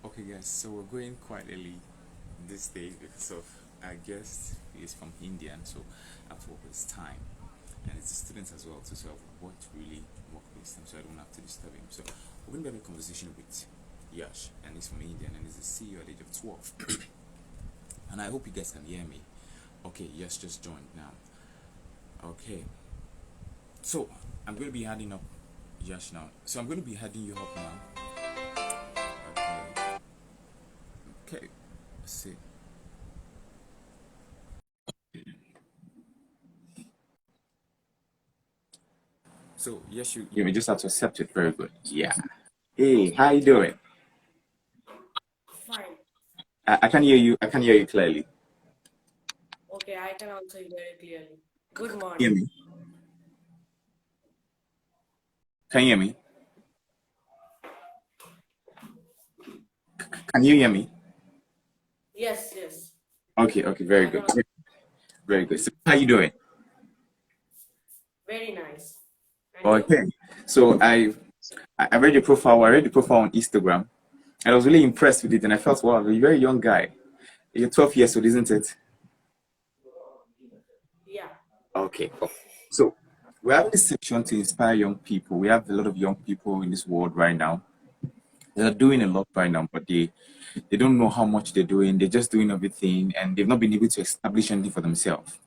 Okay, guys, so we're going quite early this day because of our guest is from India, and so I have to work with his time, and it's students as well too. So I want to really work with him, so I don't have to disturb him. So we're going to be having a conversation with Yash, and he's from India, and he's a CEO at the age of 12. And I hope you guys can hear me. Okay, Yash just joined now. Okay, so I'm going to be adding up Yash now. So I'm going to be adding you up now. Okay, okay, let's see. So yes, you just have to accept it. Very good. Yeah. Hey, how you doing? Fine. I can hear you. I can hear you clearly. Okay, I can answer you very clearly. Good Hear morning. me? Can you hear me? Can you hear me? Yes, yes, Okay. Okay. Very I can good. answer. Very good. So how you doing? Very nice. And you? Okay. So I read your profile. I read the profile on Instagram, and I was really impressed with it. And I felt, wow, you're a very young guy. You're 12 years old, isn't it? Yeah. Okay. So we have this section to inspire young people. We have a lot of young people in this world right now. They're doing a lot right now, but they don't know how much they're doing. They're just doing everything, and they've not been able to establish anything for themselves.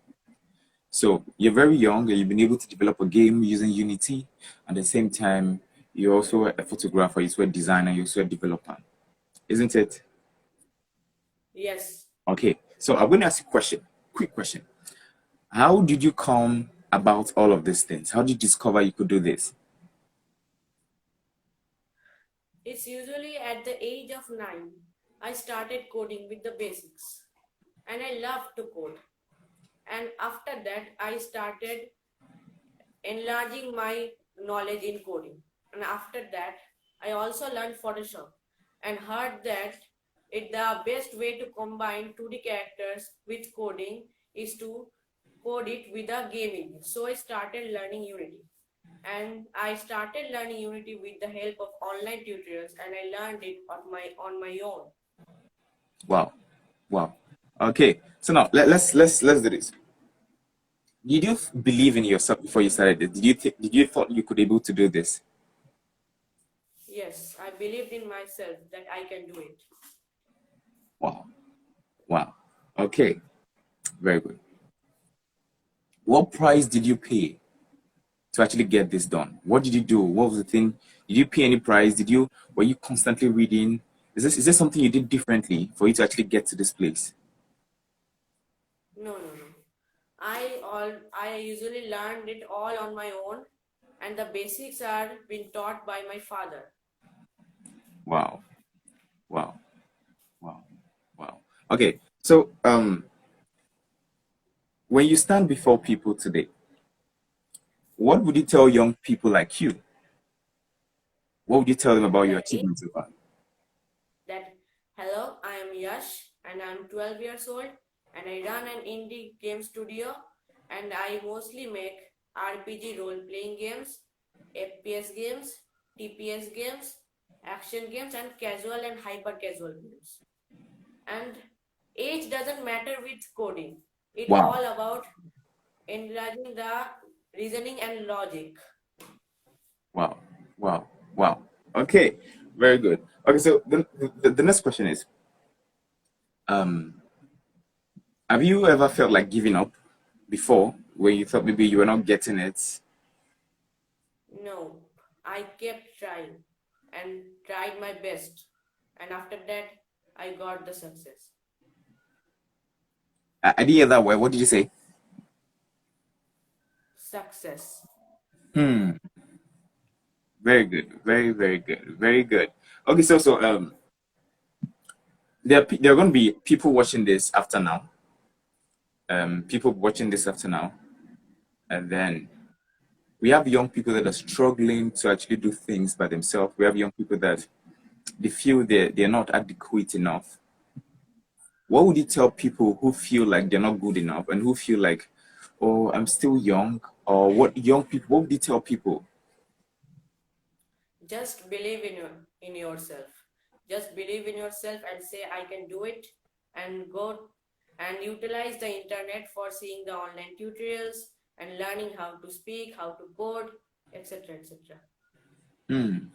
So you're very young, and you've been able to develop a game using Unity. At the same time, you're also a photographer, you're also a designer, you're also a developer, isn't it? Yes. Okay. So I'm going to ask you a question. Quick question. How did you come about all of these things? How did you discover you could do this? It's usually at the age of 9. I started coding with the basics. And I love to code. And after that, I started enlarging my knowledge in coding. And after that, I also learned Photoshop and heard that the best way to combine 2D characters with coding is to code it with a gaming. So I started learning Unity. And I started learning Unity with the help of online tutorials and I learned it on my own. Wow. Wow. Okay. So now let's do this. Did you believe in yourself before you started this? Did you thought you could be able to do this? Yes, I believed in myself that I can do it. Wow. Wow. Okay. Very good. What price did you pay to actually get this done? What did you do? What was the thing? Did you pay any price? Were you constantly reading? Is this something you did differently for you to actually get to this place? No, no, no. I usually learned it all on my own and the basics are been taught by my father. Wow. Wow. Wow. Wow. Okay. So when you stand before people today, what would you tell young people like you? What would you tell them about your Like me, achievements so far? that hello, I am Yash and I'm 12 years old and I run an indie game studio and I mostly make RPG role playing games, FPS games, TPS games, action games and casual and hyper casual games. And age doesn't matter with coding. It Wow. all about enlarging the reasoning and logic. Wow. Wow. Wow. Okay. Very good. Okay. So the next question is, um, have you ever felt like giving up before, where you thought maybe you were not getting it? No, I kept trying and tried my best. And after that, I got the success. I didn't hear that word. What did you say? Success. Hmm. Very good. Very good. Very good. Okay. So there are going to be people watching this after now. People watching this after now, and then we have young people that are struggling to actually do things by themselves. We have young people that they feel they're not adequate enough. What would you tell people who feel like they're not good enough and who feel like, oh, I'm still young? Or what young people, what would you tell people? Just believe in yourself. Just believe in yourself and say, I can do it, and go and utilize the internet for seeing the online tutorials and learning how to speak, how to code, etc. etc. Hmm.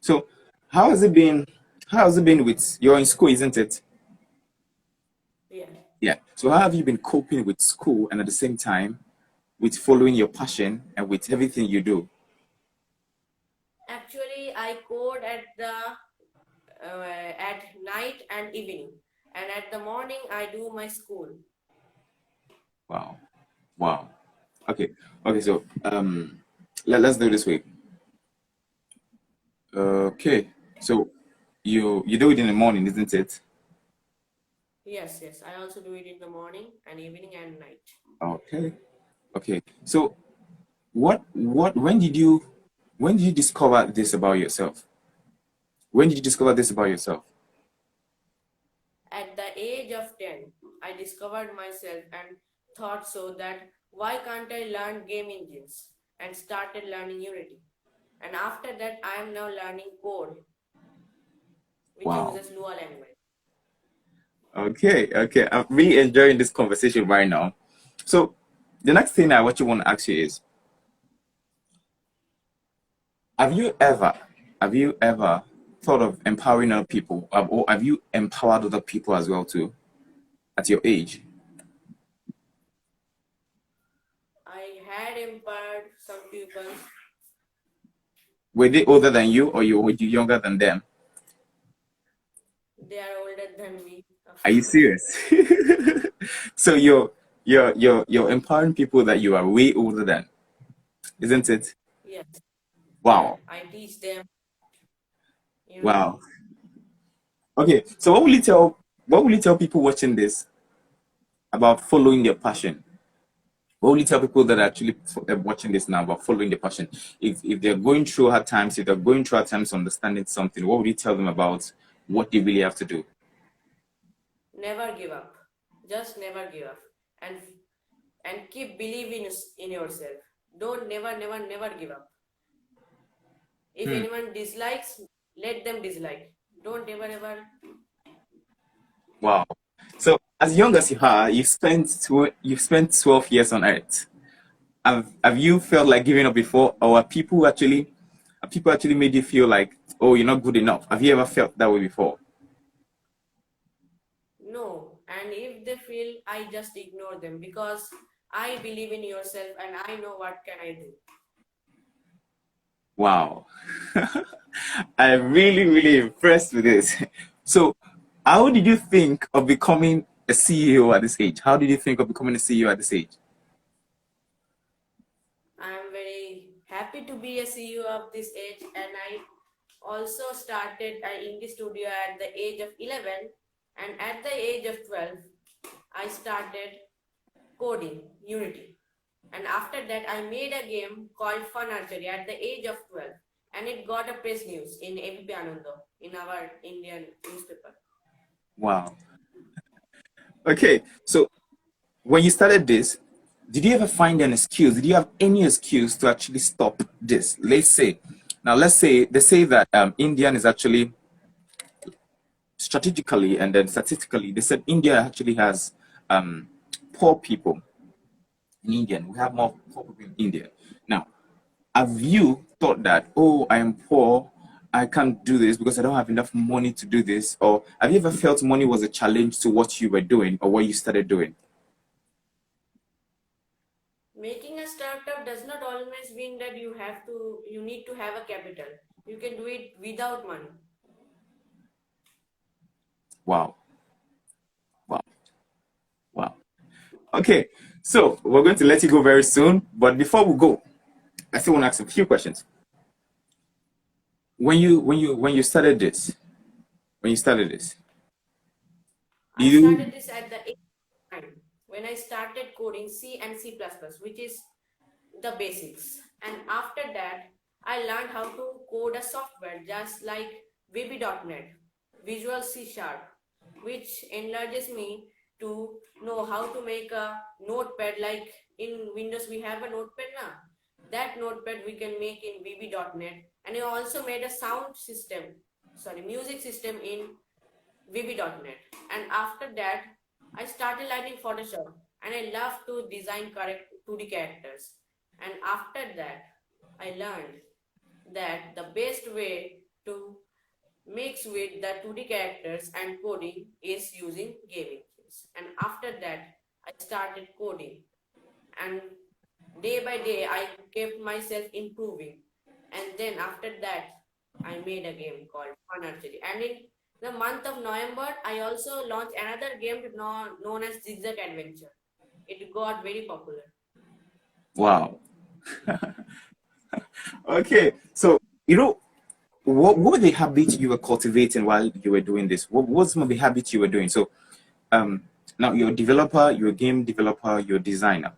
So, how has it been? How has it been with you're in school, isn't it? Yeah. Yeah. So, how have you been coping with school and at the same time with following your passion and with everything you do? Actually, I code at night and evening, and at the morning I do my school. Wow. Wow. Okay. Okay. So, let's do it this way. Okay. So, you do it in the morning, isn't it? Yes, yes. I also do it in the morning and evening and night. Okay. Okay. So, when did you discover this about yourself? When did you discover this about yourself? At the age of 10, I discovered myself and thought so that why can't I learn game engines and started learning Unity. And after that, I am now learning code, which Wow. uses Lua language. Okay, okay. I'm really enjoying this conversation right now. So, the next thing I what you want to ask you is, have you ever, have you ever thought of empowering other people, or have you empowered other people as well too, at your age? I had empowered some people. Were they older than you, or were you younger than them? They are older than me, of Are you course. serious? So you're empowering people that you are way older than, isn't it? Yes. Yeah, Wow, I teach them wow. Unity. Okay, so what will you tell people watching this about following their passion? What will you tell people that are actually watching this now about following their passion? If they're going through hard times, if they're going through hard times understanding something, what would you tell them about what they really have to do? Never give up. Just never give up. And keep believing in yourself. Don't never give up. If Hmm. anyone dislikes, let them dislike. Don't ever. Wow. So as young as you are, you've spent 12 years on Earth. Have you felt like giving up before, or have people actually made you feel like, oh, you're not good enough? Have you ever felt that way before? No. And if they feel, I just ignore them because I believe in yourself and I know what can I do. Wow. I'm really, really impressed with this. So, how did you think of becoming a CEO at this age? How did you think of becoming a CEO at this age? I am very happy to be a CEO of this age, and I also started an indie studio at the age of 11, and at the age of 12 I started coding Unity. And after that, I made a game called Fun Archery at the age of 12. And it got a press news in ABP Anando, in our Indian newspaper. Wow. Okay, so when you started this, did you ever find an excuse? Did you have any excuse to actually stop this? Let's say they say that Indian is actually strategically and then statistically, they said India actually has um, poor people in India. We have more poor people in India. Now, have you thought that, oh, I am poor, I can't do this because I don't have enough money to do this? Or have you ever felt money was a challenge to what you were doing or what you started doing? Making a startup does not always mean that you need to have a capital. You can do it without money. Wow, wow, wow. Okay, so we're going to let you go very soon. But before we go, I still want to ask a few questions. When you started this, when you started this, did I started you this at the age of 9 when I started coding C and C++, which is the basics. And after that, I learned how to code a software just like VB.NET, Visual C Sharp, which enlarges me to know how to make a notepad. Like in Windows, we have a notepad now. That notepad we can make in VB.NET. And I also made a sound system music system in VB.net. And after that, I started learning Photoshop, and I love to design correct 2D characters. And after that, I learned that the best way to mix with the 2D characters and coding is using gaming things. And after that, I started coding, and day by day, I kept myself improving. And then after that, I made a game called Fun Archery. And in the month of November, I also launched another game known as Zigzag Adventure. It got very popular. Wow. Okay. So, what were the habits you were cultivating while you were doing this? What was some of the habits you were doing? So, um, now you're a developer, you're a game developer, you're a designer.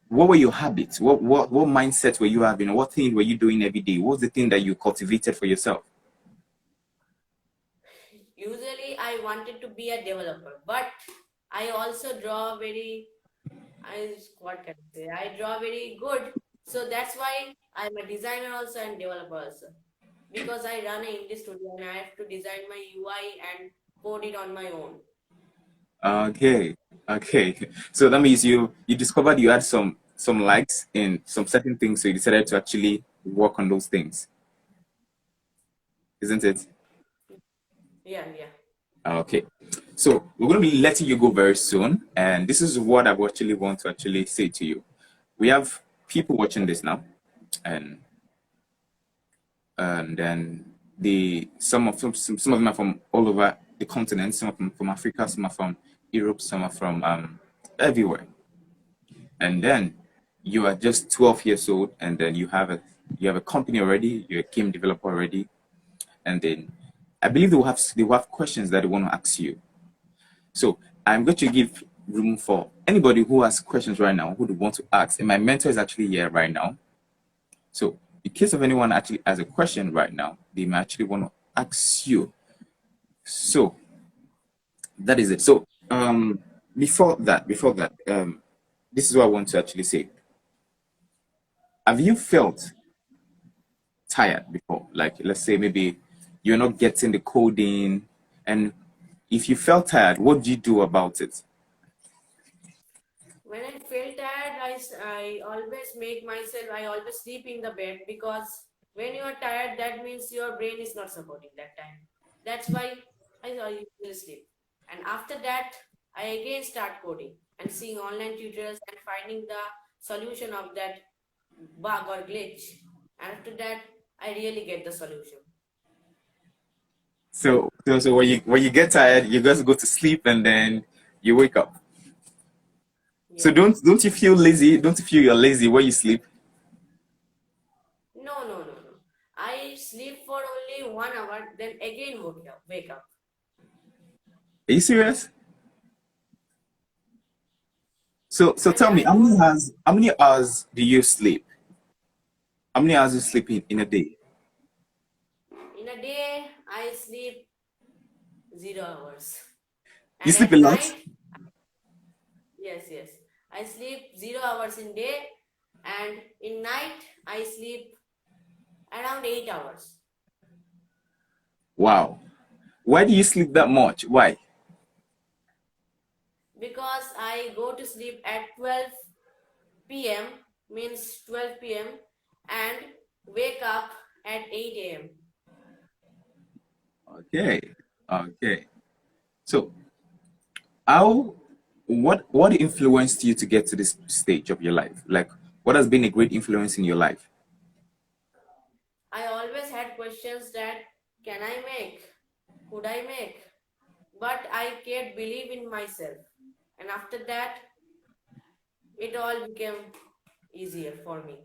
What were your habits? What mindset were you having? What thing were you doing every day? What was the thing that you cultivated for yourself? Usually, I wanted to be a developer, but I also draw very, what can I say? I draw very good. So that's why I'm a designer also and developer also. Because I run an indie studio and I have to design my UI and code it on my own. Okay, okay. So that means you discovered you had some likes in some certain things, so you decided to actually work on those things, isn't it? Yeah, yeah. Okay. So we're going to be letting you go very soon, and this is what I would actually want to actually say to you. We have people watching this now, and then some of them are from all over the continent. Some of them from Africa, some are from Europe, some are from everywhere. And then you are just 12 years old, and then you have a company already, you're a game developer already, and then I believe they will have questions that they want to ask you. So I'm going to give room for anybody who has questions right now who they want to ask, and my mentor is actually here right now. So in case of anyone actually has a question right now, they may actually want to ask you. So that is it. So before that, this is what I want to actually say. Have you felt tired before? Like, let's say maybe you're not getting the coding, and if you felt tired, what do you do about it? When I feel tired, I always make myself, I always sleep in the bed because when you are tired, that means your brain is not supporting that time. That's why I usually sleep. And after that, I again start coding and seeing online tutorials and finding the solution of that bug or glitch. And after that, I really get the solution. So when you get tired, you just go to sleep and then you wake up. So Yeah. don't you feel lazy? Don't you feel you're lazy when you sleep? No, no, no, no. I sleep for only 1 hour, then again wake up. Are you serious? So And tell me, I how many don't, hours how many hours do you sleep? How many hours do you sleep in a day? in a day, I sleep 0 hours. You And sleep a at lot? night, yes, yes. I sleep 0 hours in day, and in night, I sleep around 8 hours. Wow. Why do you sleep that much? Why? Because I go to sleep at 12 p.m., means 12 p.m., and wake up at 8 a.m. Okay. Okay. So how what influenced you to get to this stage of your life? Like, what has been a great influence in your life? I always had questions that can I make? Could I make? But I can't believe in myself. And after that, it all became easier for me.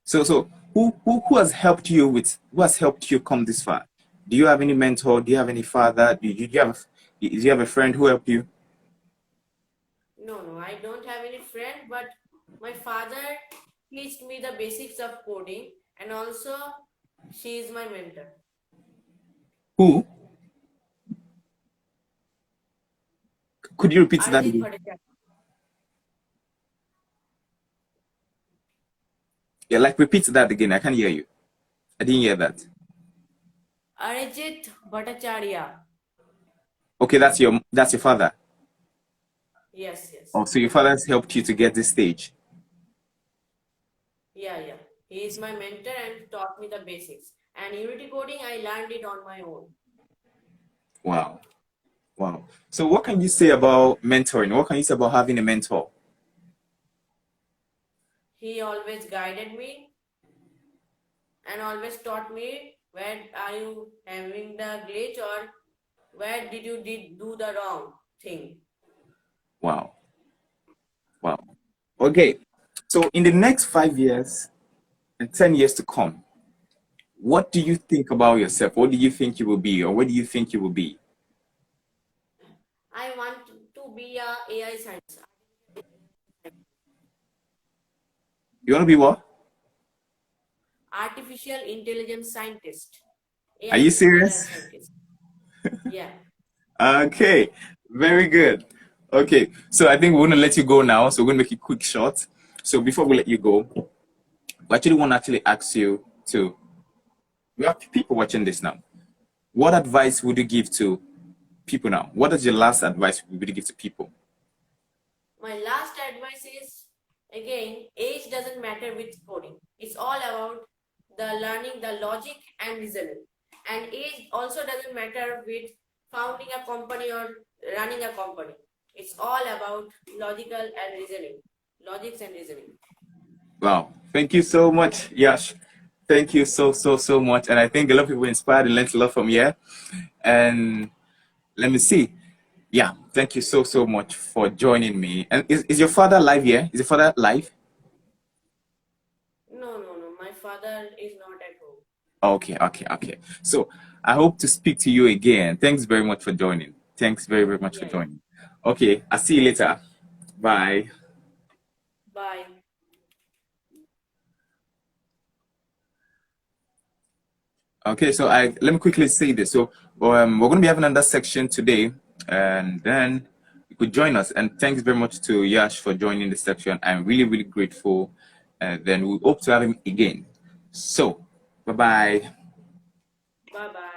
So who has helped you come this far? Do you have any mentor? Do you have any father? Do you have a friend who helped you? No, no, I don't have any friend, but my father teach me the basics of coding, and also she is my mentor. Who? Could you repeat that Arjit again? Bhattacharya. Yeah, like repeat that again. I can't hear you. I didn't hear that. Arijit Bhattacharya. Okay, that's your father. Yes, yes. Oh, so your father has helped you to get this stage. Yeah, yeah. He is my mentor and taught me the basics. And Unity coding, I learned it on my own. Wow. Wow. So what can you say about mentoring? What can you say about having a mentor? He always guided me and always taught me where are you having the glitch or where did you did do the wrong thing. Wow. Wow. Okay. So in the next 5 years and 10 years to come, what do you think about yourself? What do you think you will be, or where do you think you will be? I want to be a AI scientist, You want to be what? artificial intelligence scientist, Are you AI serious? scientist. Yeah, Okay. Very good. Okay. So I think we're gonna let you go now. So we're gonna make it quick short. So before we let you go, we actually want to actually ask you to. We have people watching this now. What advice would you give to people now? What is your last advice would you give to people? my last advice is again, age doesn't matter with coding. It's all about the learning, the logic and reasoning. And age also doesn't matter with founding a company or running a company. It's all about logical and reasoning, logics and reasoning. Wow. Thank you so much, Yash. Thank you so much. And I think a lot of people were inspired and learned a lot from here. And let me see. Yeah, thank you so much for joining me. And is your father live here? Is your father live? No, no, no. My father is not at home. Okay. So I hope to speak to you again. Thanks very much for joining. Thanks very much for Yeah, yeah. joining. Okay, I'll see you later. Bye. Bye. Okay, so I let me quickly say this. So we're going to be having another section today, and then you could join us. And thanks very much to Yash for joining the section. I'm really grateful. And then we hope to have him again. So, bye bye. Bye bye.